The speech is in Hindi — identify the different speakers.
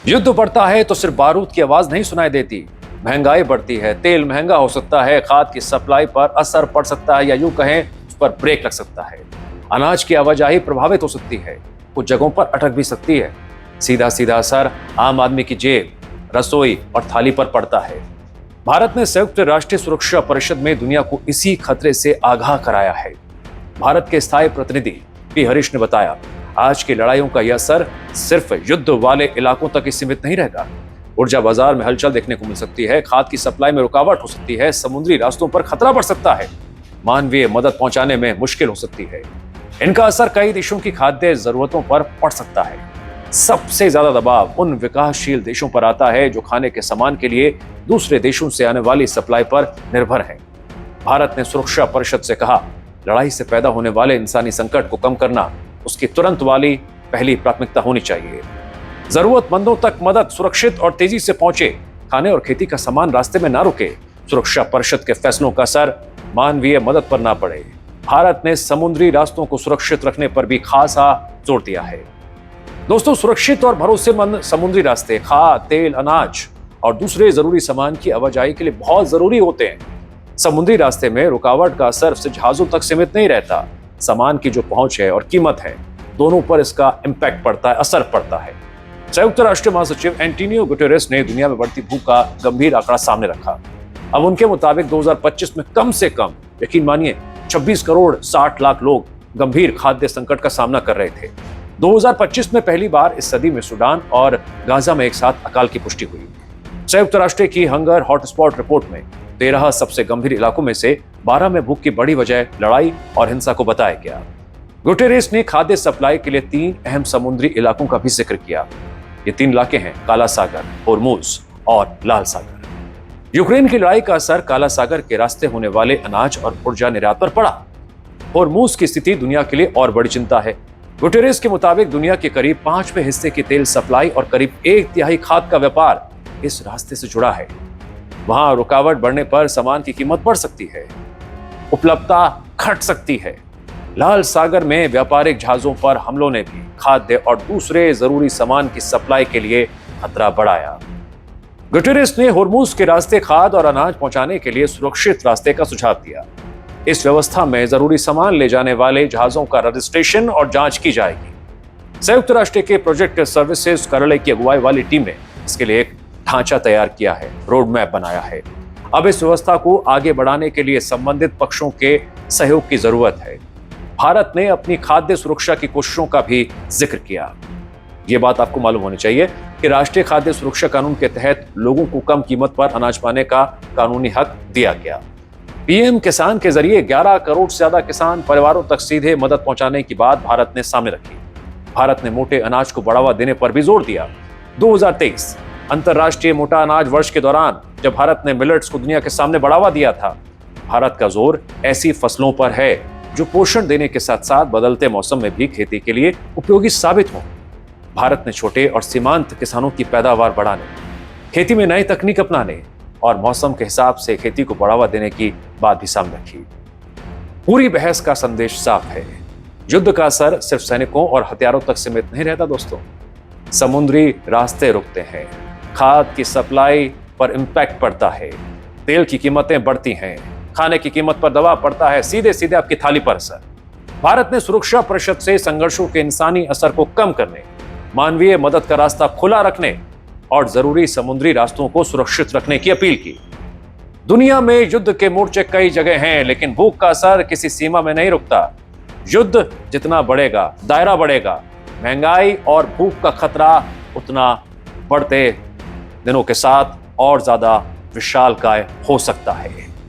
Speaker 1: युद्ध बढ़ता है तो सिर्फ बारूद की आवाज नहीं सुनाई देती, महंगाई बढ़ती है, तेल महंगा हो सकता है, खाद की सप्लाई पर असर पड़ सकता है या यूं कहें उस पर ब्रेक लग सकता है। अनाज की आवाजाही प्रभावित हो सकती है, कुछ जगहों पर अटक भी सकती है। सीधा सीधा असर आम आदमी की जेब, रसोई और थाली पर पड़ता है। भारत ने संयुक्त राष्ट्र सुरक्षा परिषद में दुनिया को इसी खतरे से आगाह कराया है। भारत के स्थायी प्रतिनिधि पी हरीश ने बताया, आज की लड़ाइयों का यह असर सिर्फ युद्ध वाले इलाकों तक ही सीमित नहीं रहेगा। ऊर्जा बाजार में हलचल देखने को मिल सकती है, खाद की सप्लाई में रुकावट हो सकती है, समुद्री रास्तों पर खतरा बढ़ सकता है, मानवीय मदद पहुंचाने में मुश्किल हो सकती है। इनका असर कई देशों की खाद्य जरूरतों पर पड़ सकता है। सबसे ज्यादा दबाव उन विकासशील देशों पर आता है जो खाने के सामान के लिए दूसरे देशों से आने वाली सप्लाई पर निर्भर है। भारत ने सुरक्षा परिषद से कहा, लड़ाई से पैदा होने वाले इंसानी संकट को कम करना उसकी तुरंत वाली पहली प्राथमिकता होनी चाहिए। जरूरतमंदों तक मदद सुरक्षित और तेजी से पहुंचे, खाने और खेती का सामान रास्ते में ना रुके। सुरक्षा परिषद के फैसलों का असर मानवीय मदद पर ना पड़े। भारत ने समुद्री रास्तों को सुरक्षित रखने पर भी खासा जोर दिया है। दोस्तों, सुरक्षित और भरोसेमंद समुद्री रास्ते खाद, तेल, अनाज और दूसरे जरूरी सामान की आवाजाही के लिए बहुत जरूरी होते हैं। समुद्री रास्ते में रुकावट का असर सिर्फ जहाजों तक सीमित नहीं रहता, सामान की जो पहुंच है और कीमत है, दोनों पर इसका इंपैक्ट पड़ता है, असर पड़ता है। संयुक्त राष्ट्र महासचिव एंटोनियो गुटेरेस ने दुनिया में बढ़ती भूख का गंभीर आंकड़ा सामने रखा। अब उनके मुताबिक 2025 में कम से कम, यकीन मानिए, 26 करोड़ 60 लाख लोग गंभीर खाद्य संकट का सामना कर रहे थे। 2025 में पहली बार इस सदी में सूडान और गाजा में एक साथ अकाल की पुष्टि हुई। संयुक्त राष्ट्र की हंगर हॉटस्पॉट रिपोर्ट में 13 सबसे गंभीर इलाकों में से 12 में भूख की बड़ी वजह लड़ाई और हिंसा को बताया गया। गुटेरेस ने खाद्य सप्लाई के लिए 3 अहम समुद्री इलाकों का भी जिक्र किया। ये 3 इलाके हैं काला सागर, होर्मुज और लाल सागर। यूक्रेन की लड़ाई का असर काला सागर के रास्ते होने वाले अनाज और ऊर्जा निर्यात पर पड़ा। होर्मुज की स्थिति दुनिया के लिए और बड़ी चिंता है। गुटेरेस के मुताबिक दुनिया के करीब 5वें हिस्से की तेल सप्लाई और करीब 1/3 खाद का व्यापार इस रास्ते से जुड़ा है। वहां रुकावट बढ़ने पर सामान की कीमत बढ़ सकती है, उपलब्धता घट सकती है। लाल सागर में व्यापारिक जहाजों पर हमलों ने भी खाद्य और दूसरे जरूरी सामान की सप्लाई के लिए खतरा बढ़ाया। गुटेरेस ने होर्मुज के रास्ते खाद और अनाज पहुंचाने के लिए सुरक्षित रास्ते का सुझाव दिया। इस व्यवस्था में जरूरी सामान ले जाने वाले जहाजों का रजिस्ट्रेशन और जांच की जाएगी। संयुक्त राष्ट्र के प्रोजेक्ट सर्विसेज कार्यालय की अगुवाई वाली टीम ने इसके लिए एक ढांचा तैयार किया है, रोड मैप बनाया है। अब इस व्यवस्था को आगे बढ़ाने के लिए संबंधित पक्षों के सहयोग की जरूरत है। भारत ने अपनी खाद्य सुरक्षा की कोशिशों का भी जिक्र किया। ये बात आपको मालूम होनी चाहिए कि राष्ट्रीय खाद्य सुरक्षा कानून के तहत लोगों को कम कीमत पर अनाज पाने का कानूनी हक दिया गया। पीएम किसान के जरिए 11 करोड़ से ज्यादा किसान परिवारों तक सीधे मदद पहुंचाने की बात भारत ने सामने रखी। भारत ने मोटे अनाज को बढ़ावा देने पर भी जोर दिया। 2023 अंतर्राष्ट्रीय मोटा अनाज वर्ष के दौरान जब भारत ने मिलेट्स को दुनिया के सामने बढ़ावा दिया था, भारत का जोर ऐसी फसलों पर है जो पोषण देने के साथ साथ बदलते मौसम में भी खेती के लिए उपयोगी साबित हो। भारत ने छोटे और सीमांत किसानों की पैदावार बढ़ाने, खेती में नई तकनीक अपनाने और मौसम के हिसाब से खेती को बढ़ावा देने की बात भी सामने रखी। पूरी बहस का संदेश साफ है, युद्ध का असर सिर्फ सैनिकों और हथियारों तक सीमित नहीं रहता दोस्तों। समुद्री रास्ते रुकते हैं, खाद की सप्लाई पर इंपैक्ट पड़ता है, तेल की कीमतें बढ़ती हैं, खाने की कीमत पर दबाव पड़ता है, सीधे सीधे आपकी थाली पर असर। भारत ने सुरक्षा परिषद से संघर्षों के इंसानी असर को कम करने, मानवीय मदद का रास्ता खुला रखने और जरूरी समुद्री रास्तों को सुरक्षित रखने की अपील की। दुनिया में युद्ध के मोर्चे कई जगह हैं, लेकिन भूख का असर किसी सीमा में नहीं रुकता। युद्ध जितना बढ़ेगा, दायरा बढ़ेगा, महंगाई और भूख का खतरा उतना बढ़ते दिनों के साथ और ज्यादा विशालकाय हो सकता है।